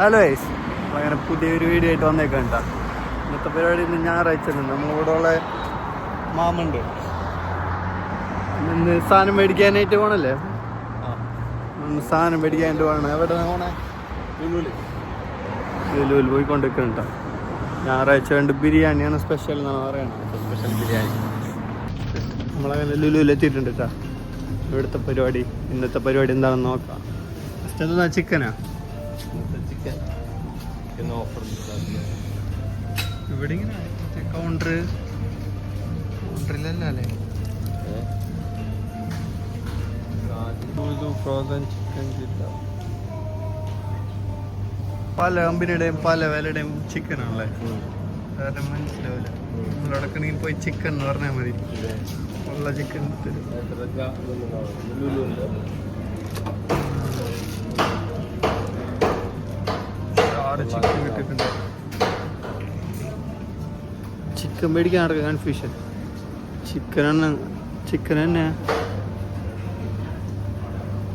Hello guys, അങ്ങനെ പുതിയൊരു video ആയിട്ട് വന്നേക്കണ്ട. ഇന്നത്തെ പരിപാടി ഇന്ന് ഞായറാഴ്ച നമ്മളിവിടെ ഉള്ള മാമുണ്ട്. ഇന്ന് സാധനം മേടിക്കാനായിട്ട് പോകണല്ലേ? സാധനം മേടിക്കാനായിട്ട് പോകണം. എവിടെ പോണേ? ലുലുവിൽ പോയിക്കൊണ്ടിരിക്കുന്നുണ്ടോ? ഞായറാഴ്ച കണ്ട് ബിരിയാണിയാണ് സ്പെഷ്യൽ എന്നാണ് പറയണത്. സ്പെഷ്യൽ ബിരിയാണി നമ്മളങ്ങനെ ലുലുവിൽ എത്തിയിട്ടുണ്ട് കേട്ടോ. ഇവിടുത്തെ പരിപാടി, ഇന്നത്തെ പരിപാടി എന്താണെന്ന് നോക്കാം. ഫസ്റ്റ് എന്താ? ചിക്കനാ? ഇവിടെ ഇങ്ങനെ കൗണ്ടറിലല്ലേ ഫ്രോസൺ ചിക്കൻ കിട്ടാം. പല കമ്പനിയുടെയും പല വിലയുടെയും ചിക്കനാണല്ലേ, കാരണം മനസ്സിലാവില്ല. നമ്മളവിടെക്കണെങ്കിൽ പോയി ചിക്കൻ എന്ന് പറഞ്ഞാൽ മതി, ഉള്ള ചിക്കൻ ചിക്കൻ കിട്ടിയിട്ടുണ്ട്. ചിക്കൻ മേടിക്കാൻ നടക്കുക കൺഫ്യൂഷൻ. ചിക്കൻ തന്നെ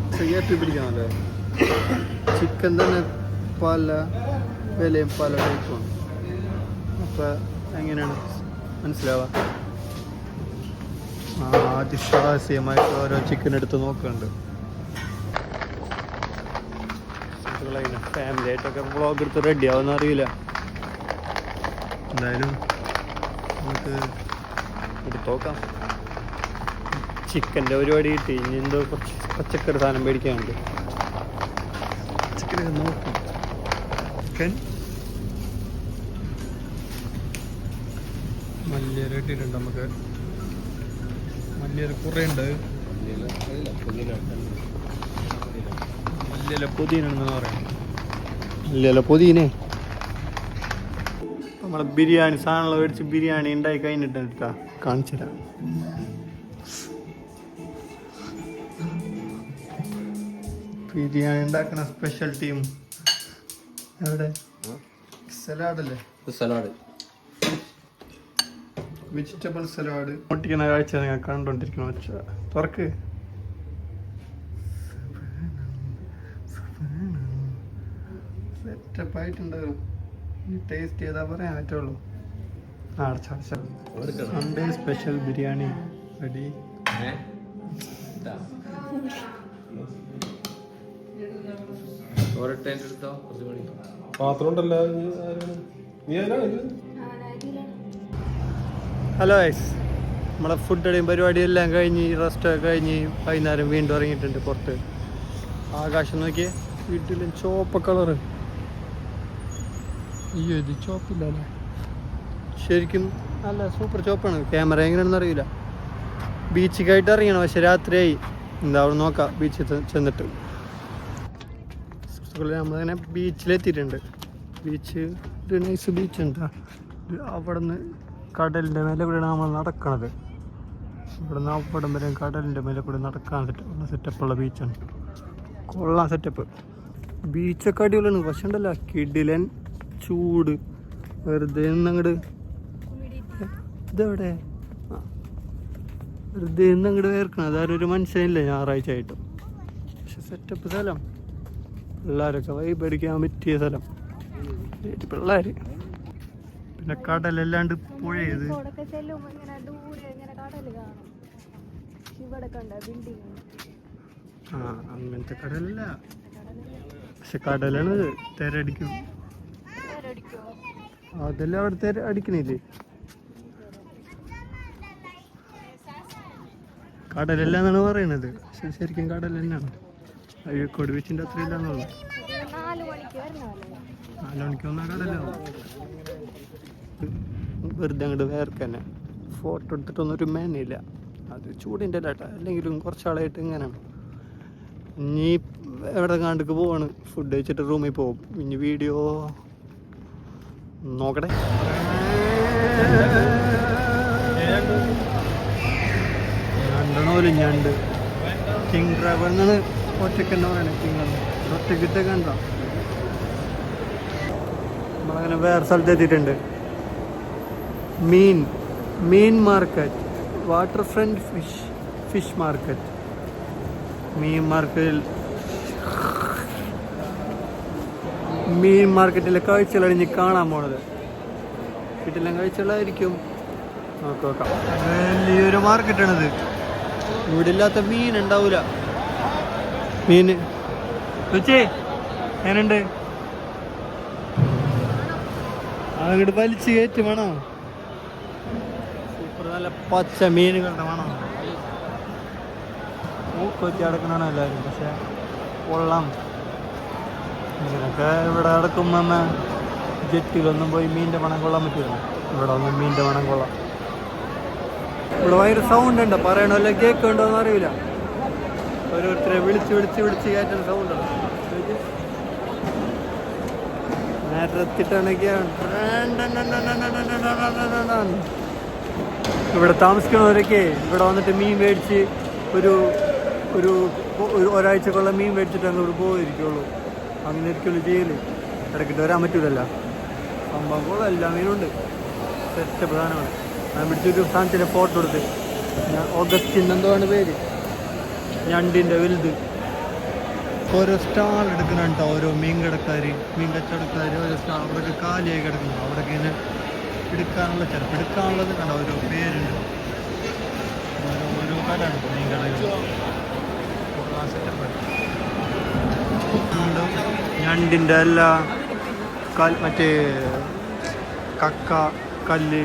ഇത്രയായിട്ട് പിടിക്കാമല്ലേ? ചിക്കൻ തന്നെ പല വിലയും പല ടൈപ്പാണ്. അപ്പം എങ്ങനെയാണ് മനസ്സിലാവുക? അതിസാഹസ്യമായിട്ട് ഓരോ ചിക്കൻ എടുത്ത് നോക്കുന്നുണ്ട്. ഫാമിലി ആയിട്ടൊക്കെ വ്ളോഗ് എടുത്ത് റെഡി ആവുമെന്ന് അറിയില്ല. എന്തായാലും നമുക്ക് എടുത്ത് നോക്കാം. ചിക്കൻ്റെ പരിപാടി കിട്ടി. ഇനി എന്തോ കുറച്ച് പച്ചക്കറി സാധനം മേടിക്കാനുണ്ട്. പച്ചക്കറി നോക്കാം. ചിക്കൻ മല്ലിയില ഇട്ടിട്ടുണ്ട്. നമുക്ക് മല്ലിയില കുറേ ഉണ്ട്. മല്ലിയില പുതിന ഉണ്ടെന്ന് പറയാം. മല്ലിയില പുതിനെ നമ്മളെ ബിരിയാണി സാധനങ്ങൾ മേടിച്ച് ബിരിയാണി ഉണ്ടായി കഴിഞ്ഞിട്ടാ കാണിച്ചു തരാം. ബിരിയാണി ഉണ്ടാക്കുന്ന സ്പെഷ്യൽ ടീം എവിടെ? സലാഡല്ലേ? Salad, vegetable salad. പൊട്ടിക്കുന്ന കാഴ്ച നിങ്ങൾ കണ്ടോണ്ടിരിക്കണം. വെച്ച തുറക്ക്. സെറ്റപ്പ് ആയിട്ടുണ്ടാകും. ടേസ്റ്റ് ചെയ്താൽ പറയാൻ പറ്റുള്ളൂ. Sunday special biryani ready. Hello guys, നമ്മളെ ഫുഡുടെയും പരിപാടിയെല്ലാം കഴിഞ്ഞ് റെസ്റ്റൊക്കെ കഴിഞ്ഞ് വൈകുന്നേരം വീണ്ടും ഇറങ്ങിയിട്ടുണ്ട് പുറത്ത്. ആകാശം നോക്കിയേ, വീട്ടിലും ചുവപ്പ് കളറ്. അയ്യോ, ഇത് ചോപ്പില്ലല്ലേ? ശരിക്കും നല്ല സൂപ്പർ ചോപ്പാണ്. ക്യാമറ എങ്ങനെയാണെന്ന് അറിയില്ല. ബീച്ചിക്കായിട്ട് ഇറങ്ങണം, പക്ഷെ രാത്രിയായി. എന്താ അവിടെ നോക്കാം ബീച്ചിൽ ചെന്നിട്ട്. നമ്മളിങ്ങനെ ബീച്ചിലെത്തിയിട്ടുണ്ട്. ബീച്ച് ഒരു നൈസ് ബീച്ച് ഉണ്ട്. അവിടെ നിന്ന് കടലിൻ്റെ മേലെ കൂടെയാണ് നമ്മൾ നടക്കണത്. ഇവിടെ നിന്ന് അവിടം വരെ കടലിൻ്റെ മേലെ കൂടെ നടക്കാൻ സെറ്റപ്പുള്ള ബീച്ചാണ്. കൊള്ളാം സെറ്റപ്പ്. ബീച്ചൊക്കെ അടിപൊളിയാണ്. പക്ഷെ ഉണ്ടല്ലോ കിടിലൻ ചൂട്. വെറുതെ അങ്ങോട്ട് ഇതെവിടെ വെറുതെ അങ്ങോട്ട് വേർക്കണം. അതാരും ഒരു മനസ്സിലില്ല ഞായറാഴ്ച ആയിട്ട്. പക്ഷെ സെറ്റപ്പ് സ്ഥലം, പിള്ളേരൊക്കെ വൈബ് അടിക്കാൻ പറ്റിയ സ്ഥലം. പിള്ളേർ പിന്നെ കടലല്ലാണ്ട് പുഴയത്. ആ, അങ്ങനത്തെ കടലല്ല, പക്ഷെ കടലാണ്. തിരടിക്കും. അതെല്ലാം അവിടെ അടിക്കണില്ലേ? കടലല്ല എന്നാണ് പറയണത്, പക്ഷെ ശരിക്കും കടൽ തന്നെയാണ്. അഴീക്കോട് ബീച്ചിൻ്റെ അത്ര ഇല്ലാന്നുള്ളു. 4 മണിക്ക് വന്നാൽ കടലാവും. വെറുതെ അങ്ങോട്ട് വേർക്കന്നെ. ഫോട്ടോ എടുത്തിട്ടൊന്നും ഒരു മേനയില്ല. അത് ചൂടിൻ്റെ അല്ലാട്ട. അല്ലെങ്കിലും കുറച്ചാളായിട്ട് ഇങ്ങനെയാണ്. ഇനി എവിടെ കാണ്ടക്ക് പോവാണ്. ഫുഡ് കഴിച്ചിട്ട് റൂമിൽ പോകും. ഇനി വീഡിയോ നോക്കട്ടെ. ഞണ്ട് കിങ് ഡ്രൈവർ എന്നാണ് ഒറ്റയ്ക്ക് തന്നെ പറയണേ. കിങ് ഒറ്റക്കിട്ടൊക്കെ കണ്ടോ? നമ്മളങ്ങനെ വേറെ സ്ഥലത്ത് എത്തിയിട്ടുണ്ട്. മീൻ market, water front fish market. മീൻ മാർക്കറ്റിൽ മീൻ മാർക്കറ്റിലെ കാഴ്ചകളാണ് ഇനി കാണാൻ പോണത്. വീട്ടിലെല്ലാം കാഴ്ചകളായിരിക്കും. നോക്കാം. വലിയൊരു മാർക്കറ്റാണിത്. ഇവിടെ ഇല്ലാത്ത മീൻ ഉണ്ടാവൂല. മീന് രുചി എങ്ങനുണ്ട്? അങ്ങോട്ട് വലിച്ച് കയറ്റി വേണോ? സൂപ്പർ. നല്ല പച്ച മീനുകളുടെ വേണം. മൂക്കൊത്തി അടക്കണോ എല്ലാവരും. പക്ഷെ കൊള്ളാം. ഇങ്ങനൊക്കെ ഇവിടെ അടക്കുമ്പോ ജെറ്റിലൊന്നും പോയി മീനിൻ്റെ മണം കൊള്ളാൻ പറ്റില്ല. ഇവിടെ ഒന്നും മീനിൻ്റെ മണം കൊള്ളാം. ഇവിടെ ഭയങ്കര സൗണ്ട് ഉണ്ട്. പറയണോ അല്ല കേൾക്കുന്നുണ്ടോ എന്ന് അറിയില്ല. ഓരോരുത്തരെ വിളിച്ച് കയറ്റുന്ന സൗണ്ടാണ്. നേരത്തിട്ടാണെങ്കിൽ ഇവിടെ താമസിക്കുന്നവരൊക്കെ ഇവിടെ വന്നിട്ട് മീൻ മേടിച്ച് ഒരാഴ്ചക്കുള്ള മീൻ മേടിച്ചിട്ട് അങ്ങോട്ട് പോയിരിക്കുള്ളൂ. അങ്ങനെ ഒരിക്കലും ചെയ്യല്. ഇടയ്ക്കിട്ട് വരാൻ പറ്റൂലല്ലോ. സംഭവങ്ങളും എല്ലാ മീനുണ്ട്. സെറ്റപ്പ് സാധനങ്ങൾ. ഞാൻ പിടിച്ചൊരു സാധനത്തിൻ്റെ ഫോട്ടോ എടുത്ത്. ഞാൻ ഓഗസ്റ്റിന് എന്താണ് പേര്, ഞണ്ടിൻ്റെ വലുത്. ഓരോ സ്റ്റാൾ എടുക്കുന്നുണ്ടോ ഓരോ മീൻ കച്ചവടക്കാർ ഓരോ സ്റ്റാൾ. അവിടെയൊക്കെ കാലിയായി കിടക്കുന്നു. അവിടെയൊക്കെ ഇങ്ങനെ എടുക്കാനുള്ള ചിലപ്പോൾ എടുക്കാനുള്ളത് കണ്ടോ ഓരോ പേരുണ്ട്. ഓരോ കടയാണ് മീൻ കടകൾ. ഞണ്ടിൻ്റെ എല്ലാ മറ്റേ കക്ക, കല്ല്,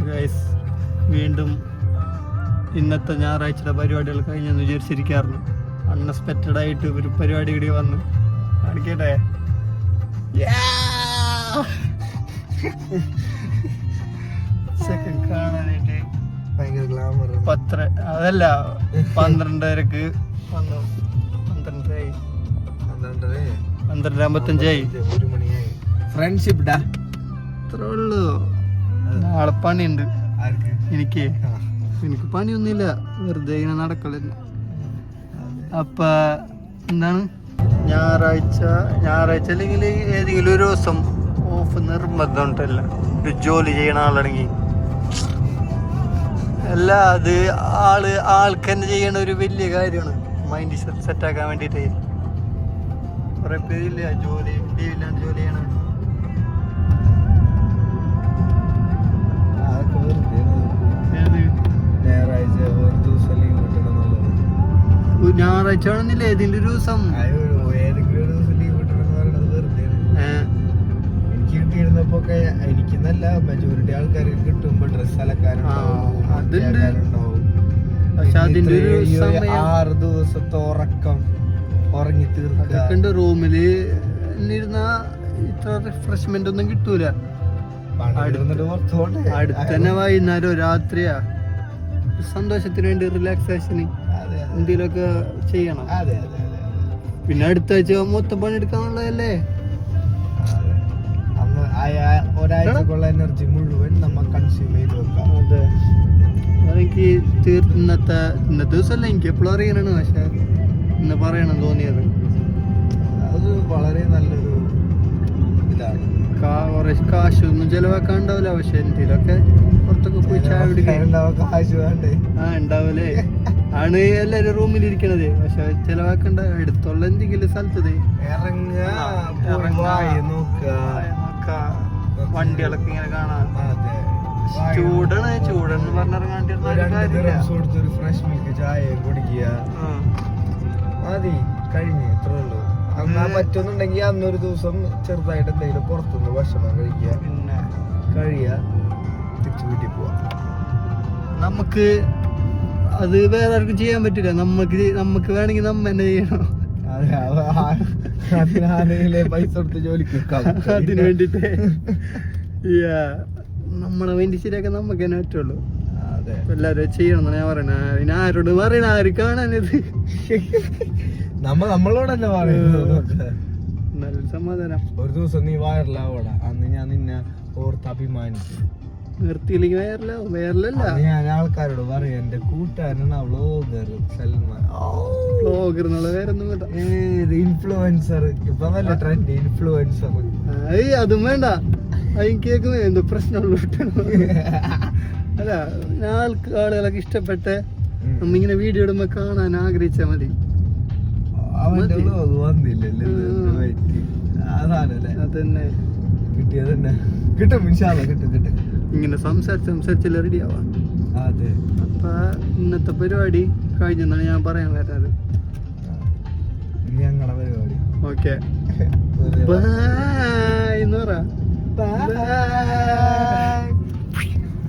ഗൈസ് വീണ്ടും ഇന്നത്തെ ഞായറാഴ്ചയുടെ പരിപാടികൾ കഴിഞ്ഞെന്ന് വിചാരിച്ചിരിക്കാറുണ്ട്. അൺഎക്സ്പെക്റ്റഡ് ആയിട്ട് ഒരു പരിപാടി കൂടി വന്നു. കാണിക്കട്ടെ. സെക്കൻഡ് കാണാനായിട്ട് ഭയങ്കര ഗ്ലാമർ. അതല്ല 12:30 വന്നു. 12:55 1 മണിയായി. ഫ്രണ്ട്ഷിപ്പ് ഡാ. അത്രേ ഉള്ളൂ. നാളെ പണിയുണ്ട് എനിക്ക് പണിയൊന്നുമില്ല. വെറുതെ ഇങ്ങനെ നടക്കലില്ല. അപ്പൊ എന്താണ് ഞായറാഴ്ച അല്ലെങ്കിൽ ഏതെങ്കിലും ഒരു ദിവസം ഓഫ് നിർബന്ധം ഉണ്ടല്ല. ഒരു ജോലി ചെയ്യണ ആളാണെങ്കിൽ അല്ല, അത് ആൾക്ക് തന്നെ ചെയ്യണ ഒരു വലിയ കാര്യമാണ്. മൈൻഡ് സെറ്റാക്കാൻ വേണ്ടിയിട്ട് കുറെ പേരില്ല ജോലി ലീവില്ലാണ്ട് ജോലി ചെയ്യണ. ഞായറാഴ്ച ആണെന്നില്ല ഏതെങ്കിലും ഒരു ദിവസം. എനിക്ക് കിട്ടിയിരുന്നപ്പോ എനിക്കെന്നല്ല മെജോറിറ്റി ആൾക്കാർക്ക് കിട്ടുമ്പോ ഡ്രസ് അലക്കാനുണ്ടാവും. പക്ഷെ അതിന്റെ ഒരു 6 ദിവസത്തെ ഉറക്കം ഉറങ്ങി തീർക്കുന്നുണ്ട്. റൂമില് ഇരുന്ന ഇത്ര റിഫ്രഷ്മെന്റ് ഒന്നും കിട്ടൂല. അടുത്ത് തന്നെ വൈകുന്നേരം രാത്രിയാ. സന്തോഷത്തിന് വേണ്ടി റിലാക്സേഷന് എന്തെങ്കിലുമൊക്കെ ചെയ്യണം. പിന്നെ അടുത്ത ആഴ്ച മൊത്തം പണിയെടുക്കാനുള്ളതല്ലേ. ഒരാഴ്ചക്കുള്ള എനർജി മുഴുവൻ നമ്മൾ കൺസ്യൂം ചെയ്ത് വെക്കാം. അതെ, അതെനിക്ക് ഇന്നത്തെ ദിവസമല്ല, എനിക്ക് എപ്പോഴും അറിയണാണ്. പക്ഷെ ഇന്ന് പറയണം തോന്നിയത്. അത് വളരെ നല്ലൊരു ഇതാണ്. കുറെ കാശൊന്നും ചെലവാക്കാണ്ടാവില്ല. പക്ഷെ എന്തെങ്കിലുമൊക്കെ പുറത്തൊക്കെ പോയി ചായ കുടിക്കാൻ കാശ് വേണ്ടേ? ഉണ്ടാവൂലേ. ആണ് എല്ലാരും റൂമിലിരിക്കണത്. പക്ഷെ ചെലവാക്കണ്ട. അടുത്തുള്ള എന്തെങ്കിലും സ്ഥലത്ത് വണ്ടികളൊക്കെ ഇങ്ങനെ കാണാം. ചൂടെന്ന് പറഞ്ഞിറങ്ങാണ്ടിരുന്ന ഫ്രഷ് മിൽക്ക് ചായ കുടിക്കുക മതി, കഴിഞ്ഞു. ഇത്രേ ഉള്ളൂ. അന്നാ പറ്റുന്നുണ്ടെങ്കിൽ അന്നൊരു ദിവസം ചെറുതായിട്ട് എന്തെങ്കിലും പുറത്തുനിന്ന് ഭക്ഷണം കഴിക്കുക, പിന്നെ കഴിയുക, തിരിച്ചു വീട്ടിൽ പോവാ. നമുക്ക് അത് വേറെ ആർക്കും ചെയ്യാൻ പറ്റില്ല. നമുക്ക് വേണമെങ്കിൽ നമ്മ തന്നെ ചെയ്യണം. പൈസ കൊടുത്ത് ജോലിക്ക് അതിന് വേണ്ടിട്ട് നമ്മളെ വേണ്ടി ശരിയാക്കാൻ നമുക്ക് തന്നെ പറ്റുള്ളൂ. എല്ലാരും ചെയ്യണം എന്നാണ് ഞാൻ പറയണ. പിന്നെ ആരോട് പറയണ? ആര് കാണാനിത്? നമ്മളോട് തന്നെ പറയുന്നത്. നല്ലൊരു സമാധാനം. ഒരു ദിവസം നീ വൈറലാവൂടാ, അന്ന് ഞാൻ നിന്നെ ഓർത്ത് അഭിമാനിക്കും. നിർത്തിയില്ലെങ്കിൽ വൈറലല്ല. ഞാൻ ആൾക്കാരോട് പറയും എന്റെ കൂട്ടുകാരനാണ് വ്ളോഗർ സൽമാൻ. വ്ളോഗർ എന്നുള്ള പേരൊന്നും വേണ്ട. ഇൻഫ്ലുവൻസർ. ഇപ്പൊ നല്ല ട്രെൻഡ് ഇൻഫ്ലുവൻസർ. അതും വേണ്ട. അതിന് കേൾക്കുമ്പോ എന്തോ പ്രശ്നമുള്ള അല്ല. ആളുകളൊക്കെ ഇഷ്ടപ്പെട്ട നമ്മിങ്ങനെ വീഡിയോ ഇടുമ്പോ കാണാൻ ആഗ്രഹിച്ചാ മതി. അവന്റെ വ്ലോഗ് വന്നില്ലല്ലേ അതാണല്ലേ അതന്നെ കിട്ടിയത് തന്നെ കിട്ടും ഇൻഷാല്ലാ കിട്ടും കിട്ടും. ഇങ്ങനെ സംസാരിച്ചെല്ലാം റെഡി ആവാം. അതെ അപ്പൊ ഇന്നത്തെ പരിപാടി കഴിഞ്ഞെന്നാണ് ഞാൻ പറയാൻ വരുന്നത്. ഞങ്ങളുടെ പരിപാടി ഓക്കെ ബൈ എന്ന് പറ. ബൈ.